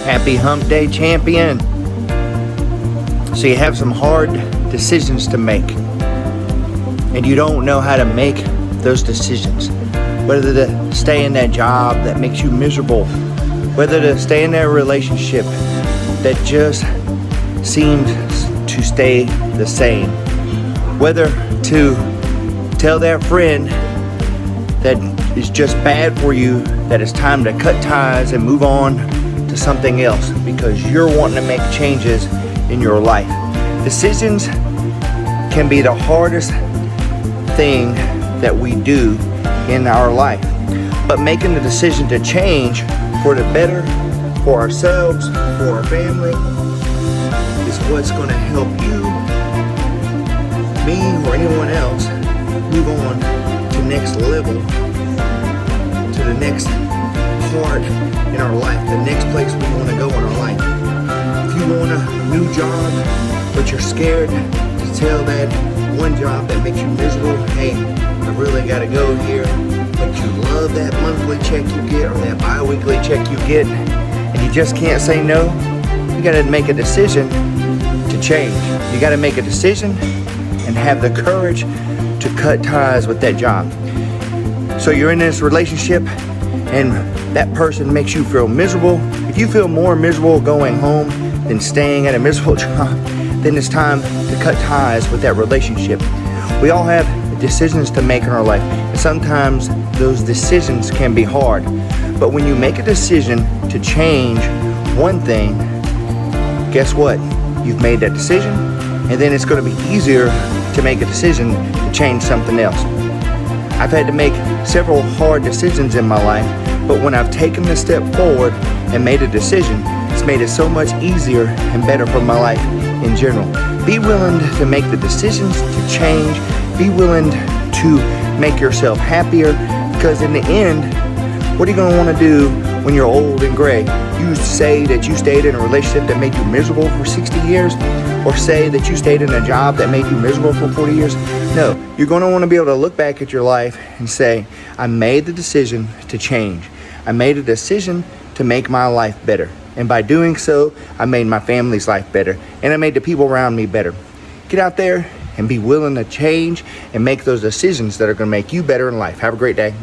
Happy Hump Day, champion. So you have some hard decisions to make, and you don't know how to make those decisions. Whether to stay in that job that makes you miserable, whether to stay in that relationship that just seems to stay the same, whether to tell that friend that is just bad for you that it's time to cut ties and move on to something else because you're wanting to make changes in your life. Decisions can be the hardest thing that we do in our life, but making the decision to change for the better, for ourselves, for our family, is what's going to help you, me, or anyone else move on to next level, to the next part in our life, the next place we want to go in our life. If you want a new job, but you're scared to tell that one job that makes you miserable, hey, I really got to go here, but you love that monthly check you get or that bi-weekly check you get, and you just can't say no, you got to make a decision to change. You got to make a decision and have the courage to cut ties with that job. So you're in this relationship and that person makes you feel miserable. If you feel more miserable going home than staying at a miserable job, then it's time to cut ties with that relationship. We all have decisions to make in our life, and sometimes those decisions can be hard. But when you make a decision to change one thing, guess what? You've made that decision, and then it's going to be easier to make a decision to change something else. I've had to make several hard decisions in my life, but when I've taken the step forward and made a decision, it's made it so much easier and better for my life in general. Be willing to make the decisions to change. Be willing to make yourself happier, because in the end, what are you going to want to do when you're old and gray? You say that you stayed in a relationship that made you miserable for 60 years, or say that you stayed in a job that made you miserable for 40 years. No, you're going to want to be able to look back at your life and say, I made the decision to change. I made a decision to make my life better. And by doing so, I made my family's life better, and I made the people around me better. Get out there and be willing to change and make those decisions that are going to make you better in life. Have a great day.